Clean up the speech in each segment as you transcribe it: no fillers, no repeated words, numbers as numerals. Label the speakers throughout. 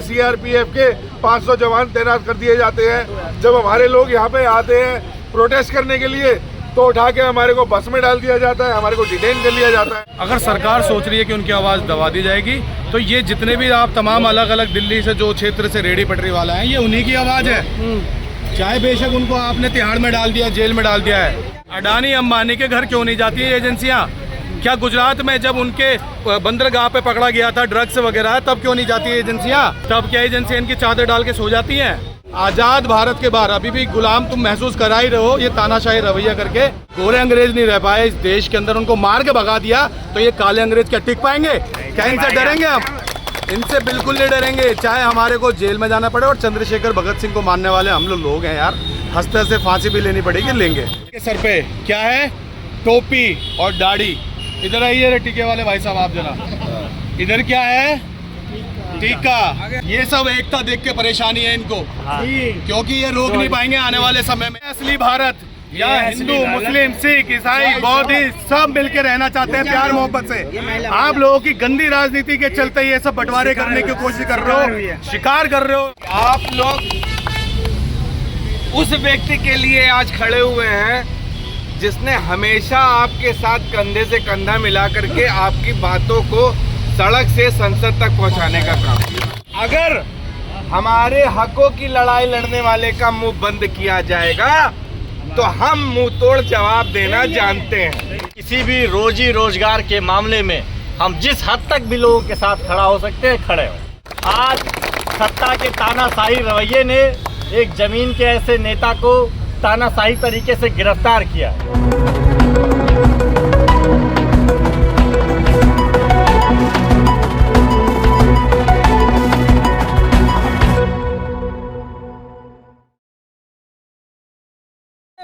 Speaker 1: CRPF के 500 जवान तैनात कर दिए जाते हैं। जब हमारे लोग यहाँ पे आते हैं प्रोटेस्ट करने के लिए तो उठा के हमारे को बस में डाल दिया जाता है, हमारे को डिटेन कर लिया जाता है।
Speaker 2: अगर सरकार सोच रही है कि उनकी आवाज़ दबा दी जाएगी तो ये जितने भी आप तमाम अलग अलग दिल्ली से जो क्षेत्र से रेडी पटरी वाला है ये उन्हीं की आवाज़ है। चाहे बेशक उनको आपने तिहाड़ में डाल दिया, जेल में डाल दिया है। अडानी अंबानी के घर क्यों नहीं जाती है एजेंसियाँ? क्या गुजरात में जब उनके बंदरगाह पे पकड़ा गया था ड्रग्स वगैरह तब क्यों नहीं जाती है एजेंसियाँ? तब क्या एजेंसियाँ इनकी चादर डाल के सो जाती हैं? आजाद भारत के बाहर अभी भी गुलाम तुम महसूस करा ही रहे हो ये तानाशाही रवैया करके। गोरे अंग्रेज नहीं रह पाए इस देश के अंदर, उनको मार के भगा दिया तो ये काले अंग्रेज क्या टिक पाएंगे? क्या इनसे डरेंगे हम? इनसे बिल्कुल नहीं डरेंगे, चाहे हमारे को जेल में जाना पड़े। और चंद्रशेखर भगत सिंह को मानने वाले हम लोग हैं यार, हंसते हंसते फांसी भी लेनी पड़ेगी, लेंगे। सर पे क्या है? टोपी और दाढ़ी। इधर आइए रे टीके वाले भाई साहब, आप जरा इधर क्या है? टीका। ये सब एकता देख के परेशानी है इनको, क्योंकि ये रोक नहीं पाएंगे आने वाले समय में। असली भारत या हिंदू मुस्लिम सिख ईसाई बौद्धिस्ट सब मिलके रहना चाहते हैं प्यार मोहब्बत से। आप लोगों की गंदी राजनीति के चलते ये सब बंटवारे करने की कोशिश कर रहे हो, शिकार कर रहे हो।
Speaker 3: आप लोग उस व्यक्ति के लिए आज खड़े हुए हैं जिसने हमेशा आपके साथ कंधे से कंधा मिला करके आपकी बातों को सड़क से संसद तक पहुंचाने का काम किया। अगर हमारे हकों की लड़ाई लड़ने वाले का मुंह बंद किया जाएगा तो हम मुंह तोड़ जवाब देना जानते हैं।
Speaker 4: किसी भी रोजी रोजगार के मामले में हम जिस हद तक भी लोगों के साथ खड़ा हो सकते हैं खड़े हो। आज सत्ता के तानाशाही रवैये ने एक जमीन के ऐसे नेता को तानाशाही तरीके से गिरफ्तार किया है।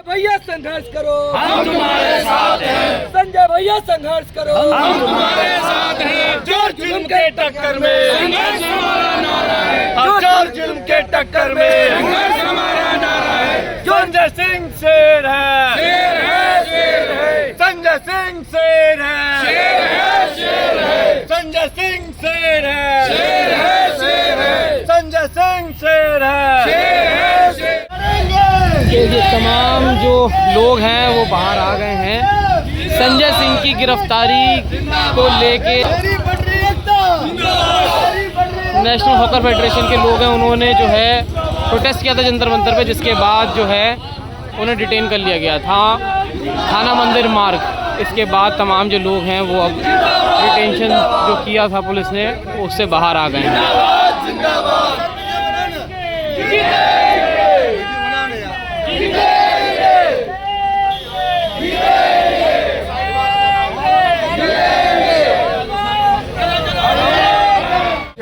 Speaker 5: भैया संघर्ष करो,
Speaker 2: हम तुम्हारे साथ हैं।
Speaker 5: संजय भैया संघर्ष करो,
Speaker 2: हम तुम्हारे साथ हैं।
Speaker 3: जोर जुल्म के टक्कर में
Speaker 2: संघर्ष हमारा नारा है।
Speaker 3: जोर जुल्म के टक्कर में
Speaker 2: संघर्ष हमारा नारा है।
Speaker 3: संजय सिंह शेर है,
Speaker 2: शेर है, शेर है।
Speaker 3: संजय सिंह शेर है,
Speaker 2: शेर है, शेर है।
Speaker 3: संजय सिंह शेर है,
Speaker 2: शेर है, शेर है।
Speaker 3: संजय सिंह शेर है,
Speaker 2: शेर है, शेर।
Speaker 5: ये तमाम जो लोग हैं वो बाहर आ गए हैं संजय सिंह की गिरफ्तारी को लेके। नेशनल हॉकर फेडरेशन के लोग हैं, उन्होंने जो है प्रोटेस्ट किया था जंतर मंतर पे, जिसके बाद जो है उन्हें डिटेन कर लिया गया था थाना मंदिर मार्ग। इसके बाद तमाम जो लोग हैं वो अब डिटेंशन जो किया था पुलिस ने उससे बाहर आ गए हैं।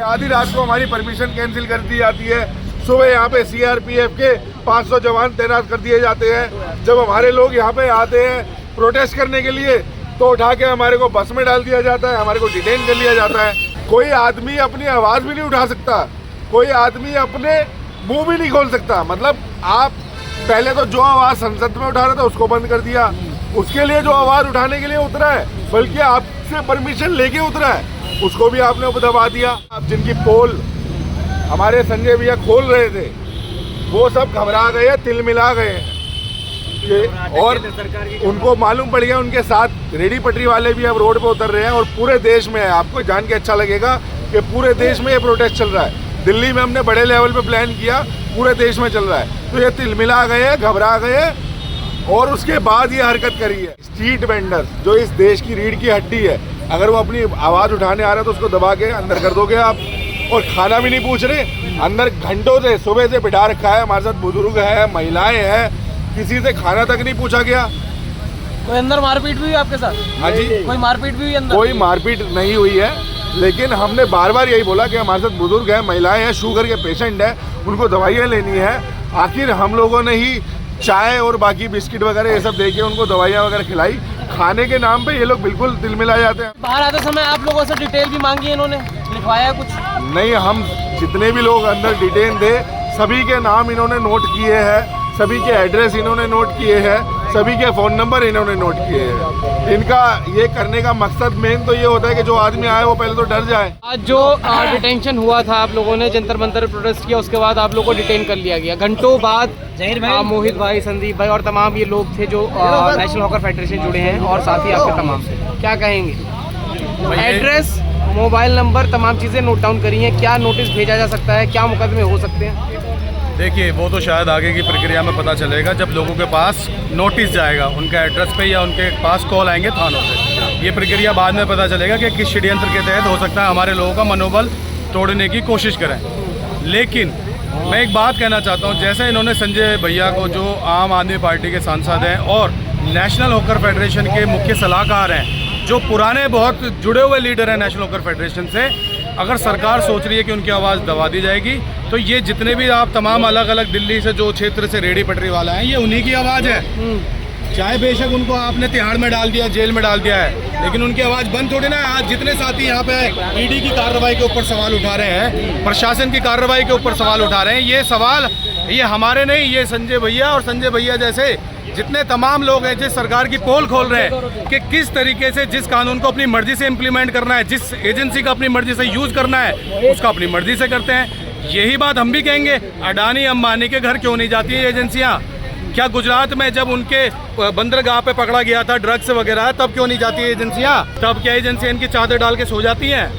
Speaker 1: आधी रात को हमारी परमिशन कैंसिल कर दी जाती है। सुबह यहाँ पे सीआरपीएफ के 500 जवान तैनात कर दिए जाते हैं। जब हमारे लोग यहाँ पे आते हैं प्रोटेस्ट करने के लिए तो उठा के हमारे को बस में डाल दिया जाता है, हमारे को डिटेन कर लिया जाता है। कोई आदमी अपनी आवाज़ भी नहीं उठा सकता, कोई आदमी अपने मुंह भी नहीं खोल सकता। मतलब आप पहले तो जो आवाज़ संसद में उठा रहा था उसको बंद कर दिया, उसके लिए जो आवाज़ उठाने के लिए उतरा है बल्कि आपसे परमिशन लेके उतरा है उसको भी आपने दबा दिया। आप जिनकी पोल हमारे संजय भैया खोल रहे थे वो सब घबरा गए, तिल मिला गए हैं। और उनको मालूम पड़ गया, उनके साथ रेडी पटरी वाले भी अब रोड पे उतर रहे हैं और पूरे देश में है। आपको जान के अच्छा लगेगा कि पूरे देश में ये प्रोटेस्ट चल रहा है। दिल्ली में हमने बड़े लेवल पे प्लान किया, पूरे देश में चल रहा है। तो ये तिल मिला गए, घबरा गए और उसके बाद ये हरकत करी है। स्ट्रीट वेंडर जो इस देश की रीढ़ की हड्डी है, अगर वो अपनी आवाज़ उठाने आ रहा है तो उसको दबा के अंदर कर दोगे आप। और खाना भी नहीं पूछ रहे, अंदर घंटों से सुबह से बिठा रखा है। हमारे साथ बुजुर्ग है, महिलाएं हैं, किसी से खाना तक नहीं पूछा गया।
Speaker 5: कोई अंदर मारपीट भी हुई आपके साथ?
Speaker 1: हाँ जी,
Speaker 5: कोई मारपीट भी हुई अंदर?
Speaker 1: कोई मारपीट नहीं हुई है, लेकिन हमने बार बार यही बोला कि हमारे साथ बुजुर्ग हैं, महिलाएं हैं, शुगर के पेशेंट हैं, उनको दवाइयाँ लेनी है। आखिर हम लोगों ने ही चाय और बाकी बिस्किट वगैरह ये सब देके उनको दवाइयाँ वगैरह खिलाई। खाने के नाम पे ये लोग बिल्कुल दिल मिला जाते हैं।
Speaker 5: बाहर आते समय आप लोगों से डिटेल भी मांगी है, इन्होंने लिखवाया कुछ?
Speaker 1: नहीं, हम जितने भी लोग अंदर डिटेन थे सभी के नाम इन्होंने नोट किए हैं, सभी के एड्रेस इन्होंने नोट किए हैं सभी के फ़ोन नंबर इन्होंने नोट किए हैं। इनका ये करने का मकसद मेन तो ये होता है कि जो आदमी आए वो पहले तो डर जाए।
Speaker 5: आज जो डिटेंशन हुआ था, आप लोगों ने जंतर मंतर प्रोटेस्ट किया, उसके बाद आप लोगों को डिटेन कर लिया गया। घंटों बाद मोहित भाई, संदीप भाई और तमाम ये लोग थे जो नेशनल हॉकर फेडरेशन जुड़े हैं और साथ ही आपके तमाम से क्या कहेंगे? एड्रेस, मोबाइल नंबर, तमाम चीज़ें नोट डाउन करी हैं। क्या नोटिस भेजा जा सकता है, क्या मुकदमे हो सकते हैं?
Speaker 2: देखिए, वो तो शायद आगे की प्रक्रिया में पता चलेगा जब लोगों के पास नोटिस जाएगा उनका एड्रेस पे या उनके पास कॉल आएंगे थानों से। ये प्रक्रिया बाद में पता चलेगा कि किस षड्यंत्र के तहत हो सकता है हमारे लोगों का मनोबल तोड़ने की कोशिश करें। लेकिन मैं एक बात कहना चाहता हूँ, जैसे इन्होंने संजय भैया को, जो आम आदमी पार्टी के सांसद हैं और नेशनल हॉकर फेडरेशन के मुख्य सलाहकार हैं, जो पुराने बहुत जुड़े हुए लीडर हैं नेशनल हॉकर फेडरेशन से, अगर सरकार सोच रही है कि उनकी आवाज़ दबा दी जाएगी, तो ये जितने भी आप तमाम अलग अलग दिल्ली से जो क्षेत्र से रेडी पटरी वाला हैं, ये उन्हीं की आवाज़ है। चाहे बेशक उनको आपने तिहाड़ में डाल दिया, जेल में डाल दिया है, लेकिन उनकी आवाज़ बंद थोड़ी ना है। आज जितने साथी यहाँ पे ईडी की कार्रवाई के ऊपर सवाल उठा रहे हैं, प्रशासन की कार्रवाई के ऊपर सवाल उठा रहे हैं, ये सवाल ये हमारे नहीं, ये संजय भैया और संजय भैया जैसे जितने तमाम लोग हैं जिस सरकार की पोल खोल रहे हैं कि किस तरीके से जिस कानून को अपनी मर्जी से इम्प्लीमेंट करना है, जिस एजेंसी का अपनी मर्जी से यूज़ करना है, उसका अपनी मर्जी से करते हैं। यही बात हम भी कहेंगे। अडानी अंबानी के घर क्यों नहीं जाती है एजेंसियाँ? क्या गुजरात में जब उनके बंदरगाह पे पकड़ा गया था ड्रग्स वगैरह, तब क्यों नहीं जाती है एजेंसियाँ? तब क्या एजेंसियाँ इनकी चादर डाल के सो जाती हैं?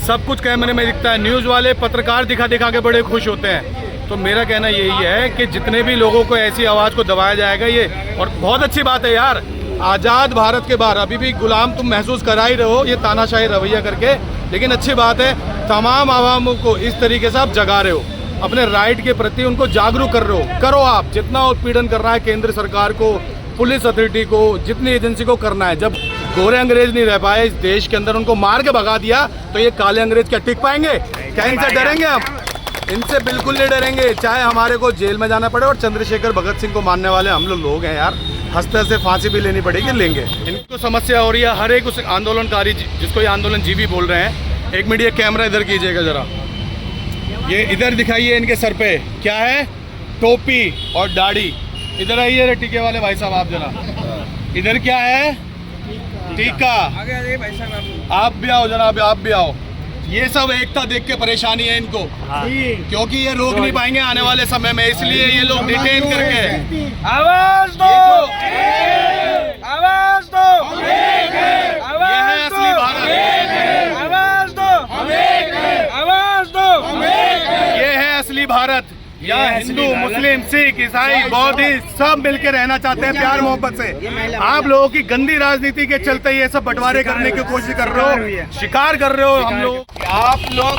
Speaker 2: सब कुछ कैमरे में दिखता है। न्यूज़ वाले पत्रकार दिखा दिखा के बड़े खुश होते हैं। तो मेरा कहना यही है कि जितने भी लोगों को ऐसी आवाज़ को दबाया जाएगा, ये और बहुत अच्छी बात है यार, आज़ाद भारत के बाहर अभी भी गुलाम तुम महसूस करा ही रहो ये तानाशाही रवैया करके, लेकिन अच्छी बात है तमाम आवामों को इस तरीके से आप जगा रहे हो, अपने राइट के प्रति उनको जागरूक कर रहे हो। करो आप जितना उत्पीड़न करना है केंद्र सरकार को, पुलिस अथॉरिटी को, जितनी एजेंसी को करना है। जब गोरे अंग्रेज नहीं रह पाए इस देश के अंदर, उनको मार के भगा दिया, तो ये काले अंग्रेज क्या टिक पाएंगे? क्या इनसे डरेंगे हम? इनसे बिल्कुल नहीं डरेंगे, चाहे हमारे को जेल में जाना पड़े। और चंद्रशेखर भगत सिंह को मानने वाले हम लोग हैं यार, हंसते हंसते फांसी भी लेनी पड़ेगी, लेंगे। इनको समस्या हो रही है हर एक उस आंदोलनकारी जिसको ये आंदोलन जीवी बोल रहे हैं। एक मिनट, ये कैमरा इधर कीजिएगा जरा, ये इधर दिखाइए इनके सर पे क्या है, टोपी और दाढ़ी। इधर आइए रे टीके वाले भाई साहब, आप जरा इधर क्या है, टीका। आप भी आओ जरा, आप भी आओ। ये सब एकता देख के परेशानी है इनको, क्योंकि ये रोक नहीं पाएंगे आने वाले समय में, इसलिए ये लोग डिटेन करके।
Speaker 3: आवाज दो, आवाज दो,
Speaker 2: ये है असली भारत,
Speaker 3: आवाज दो, आवाज दो।
Speaker 2: ये है असली भारत। यहाँ हिंदू, मुस्लिम, सिख, ईसाई, बौद्धिस्ट सब मिलकर रहना चाहते हैं प्यार मोहब्बत से। आप लोगों की गंदी राजनीति के चलते ये सब बंटवारे करने की कोशिश कर रहे हो, शिकार कर रहे हो हम लोग।
Speaker 3: आप लोग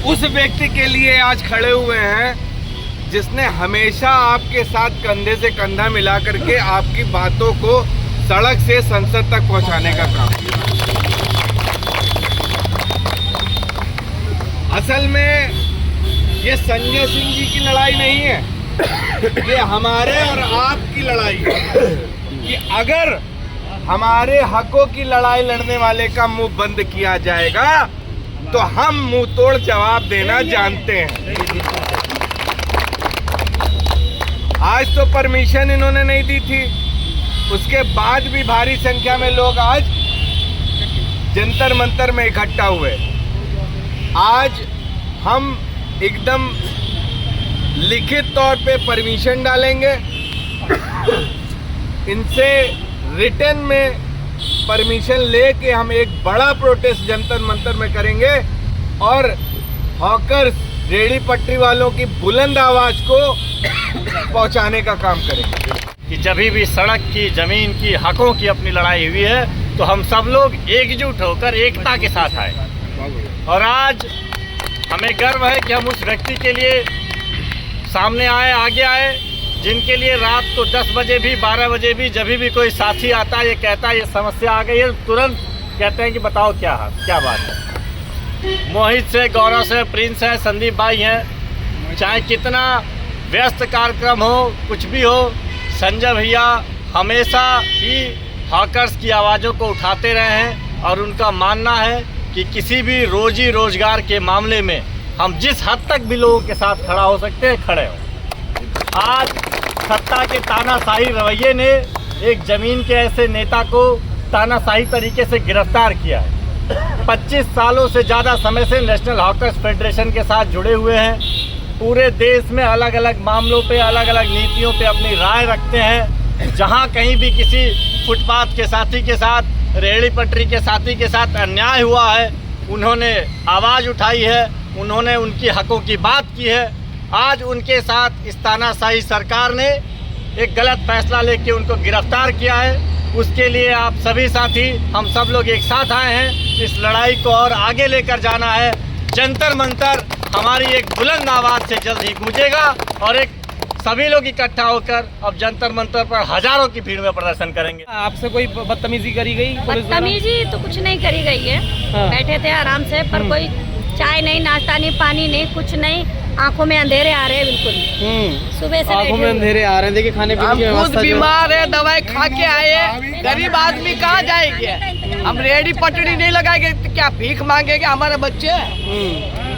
Speaker 3: उस व्यक्ति के लिए आज खड़े हुए हैं जिसने हमेशा आपके साथ कंधे से कंधा मिला करके आपकी बातों को सड़क से संसद तक पहुंचाने का काम किया। असल में ये संजय सिंह जी की लड़ाई नहीं है, ये हमारे और आपकी लड़ाई है कि अगर हमारे हकों की लड़ाई लड़ने वाले का मुंह बंद किया जाएगा तो हम मुंह तोड़ जवाब देना जानते हैं। आज तो परमिशन इन्होंने नहीं दी थी, उसके बाद भी भारी संख्या में लोग आज जंतर मंतर में इकट्ठा हुए। आज हम एकदम लिखित तौर पे परमिशन डालेंगे, इनसे रिटर्न में परमिशन लेके हम एक बड़ा प्रोटेस्ट जंतर मंतर में करेंगे और हॉकर्स, रेडी पटरी वालों की बुलंद आवाज को पहुंचाने का काम करेंगे।
Speaker 4: कि जब भी सड़क की, जमीन की, हकों की अपनी लड़ाई हुई है तो हम सब लोग एकजुट होकर एकता के साथ आए। और आज हमें गर्व है कि हम उस व्यक्ति के लिए सामने आए, आगे आए, जिनके लिए रात को 10 बजे भी, 12 बजे भी, जब भी कोई साथी आता है, ये कहता है ये समस्या आ गई है, तुरंत कहते हैं कि बताओ क्या बात है। मोहित से, गौरव से, प्रिंस है, संदीप भाई हैं, चाहे कितना व्यस्त कार्यक्रम हो, कुछ भी हो, संजय भैया हमेशा ही हॉकर्स की आवाज़ों को उठाते रहे हैं। और उनका मानना है कि किसी भी रोजी रोजगार के मामले में हम जिस हद तक भी लोगों के साथ खड़ा हो सकते हैं, खड़े हो। आज सत्ता के तानाशाही रवैये ने एक जमीन के ऐसे नेता को तानाशाही तरीके से गिरफ्तार किया है। 25 सालों से ज़्यादा समय से नेशनल हॉकर्स फेडरेशन के साथ जुड़े हुए हैं। पूरे देश में अलग अलग मामलों पे, अलग अलग नीतियों पे अपनी राय रखते हैं। जहां कहीं भी किसी फुटपाथ के साथी के साथ, रेहड़ी पटरी के साथी के साथ अन्याय हुआ है, उन्होंने आवाज़ उठाई है, उन्होंने उनकी हकों की बात की है। आज उनके साथ इस तानाशाही सरकार ने एक गलत फैसला लेके उनको गिरफ्तार किया है। उसके लिए आप सभी साथी, हम सब लोग एक साथ आए हैं। इस लड़ाई को और आगे लेकर जाना है। जंतर मंतर हमारी एक बुलंद आवाज़ से जल्द ही गूंजेगा और एक सभी लोग इकट्ठा होकर अब जंतर मंतर पर हजारों की भीड़ में प्रदर्शन करेंगे।
Speaker 5: आपसे कोई बदतमीजी करी गई पुलिस द्वारा?
Speaker 6: बदतमीजी तो कुछ नहीं करी गई है।
Speaker 5: हाँ।
Speaker 6: बैठे थे आराम से, पर कोई चाय नहीं, नाश्ता नहीं, पानी नहीं, कुछ नहीं। आंखों में अंधेरे आ रहे हैं बिल्कुल। सुबह से
Speaker 5: आंखों में
Speaker 6: बैठे
Speaker 5: अंधेरे आ रहे हैं। देखिए खाने पीने की
Speaker 7: हम खुद
Speaker 5: व्यवस्था जो है।
Speaker 7: बीमार है, दवाई खा के आए हैं। गरीब आदमी कहाँ जाएंगे? हम रेहड़ी पटड़ी नहीं लगाएंगे तो क्या भीख मांगेंगे हमारे बच्चे?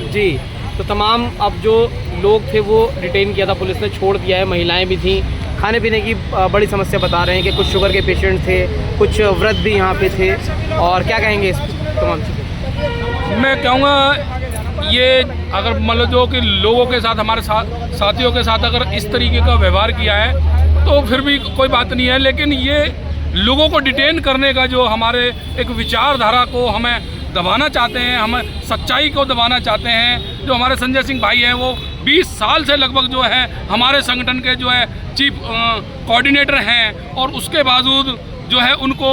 Speaker 5: जी, तो तमाम अब जो लोग थे वो डिटेन किया था पुलिस ने, छोड़ दिया है। महिलाएं भी थी। खाने पीने की बड़ी समस्या बता रहे हैं कि कुछ शुगर के पेशेंट थे, कुछ व्रत भी यहाँ पे थे। और क्या कहेंगे इस तमाम चीज़ें?
Speaker 8: मैं कहूँगा ये अगर मान लो जो कि लोगों के साथ, हमारे साथियों के साथ अगर इस तरीके का व्यवहार किया है तो फिर भी कोई बात नहीं है, लेकिन ये लोगों को डिटेन करने का जो हमारे एक विचारधारा को हमें दबाना चाहते हैं, हम सच्चाई को दबाना चाहते हैं। जो हमारे संजय सिंह भाई हैं वो 20 साल से लगभग जो है हमारे संगठन के जो है चीफ कोऑर्डिनेटर हैं, और उसके बावजूद जो है उनको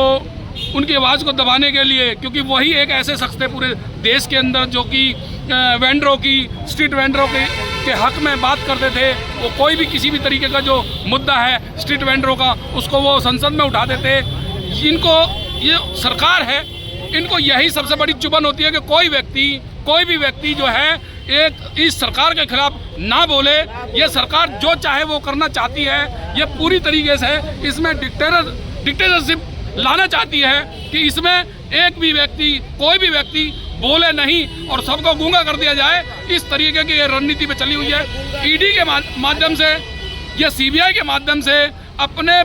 Speaker 8: उनकी आवाज़ को दबाने के लिए, क्योंकि वही एक ऐसे शख्स थे पूरे देश के अंदर जो कि वेंडरों की, स्ट्रीट वेंडरों के हक में बात करते थे। वो कोई भी किसी भी तरीके का जो मुद्दा है स्ट्रीट वेंडरों का, उसको वो संसद में उठा देते। इनको, ये सरकार है, इनको यही सबसे बड़ी चुभन होती है कि कोई भी व्यक्ति जो है एक इस सरकार के खिलाफ ना बोले। ये सरकार जो चाहे वो करना चाहती है। ये पूरी तरीके से इसमें डिक्टेटरशिप लाना चाहती है कि इसमें एक भी व्यक्ति, कोई भी व्यक्ति बोले नहीं और सबको गूंगा कर दिया जाए। इस तरीके की ये रणनीति पे चली हुई है। ईडी के माध्यम से या सीबीआई के माध्यम से अपने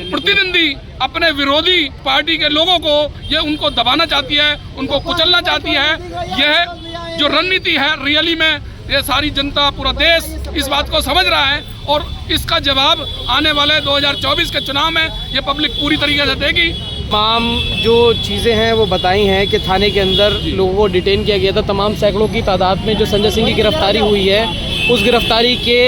Speaker 8: प्रतिद्वंदी, अपने विरोधी पार्टी के लोगों को ये उनको दबाना चाहती है, उनको कुचलना चाहती है। यह जो रणनीति है रियली में ये सारी जनता, पूरा देश इस बात को समझ रहा है और इसका जवाब आने वाले 2024 के चुनाव में ये पब्लिक पूरी तरीके से देगी।
Speaker 5: तमाम जो चीज़ें हैं वो बताई हैं कि थाने के अंदर लोगों को डिटेन किया गया था। तमाम सैकड़ों की तादाद में जो संजय सिंह की गिरफ्तारी हुई है, उस गिरफ्तारी के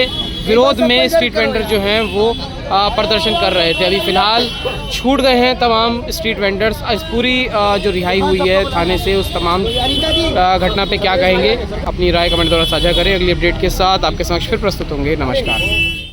Speaker 5: विरोध में स्ट्रीट वेंडर जो हैं वो प्रदर्शन कर रहे थे। अभी फ़िलहाल छूट गए हैं तमाम स्ट्रीट वेंडर्स। इस पूरी जो रिहाई हुई है थाने से, उस तमाम घटना पे क्या कहेंगे? अपनी राय कमेंट द्वारा साझा करें। अगली अपडेट के साथ आपके समक्ष फिर प्रस्तुत होंगे। नमस्कार।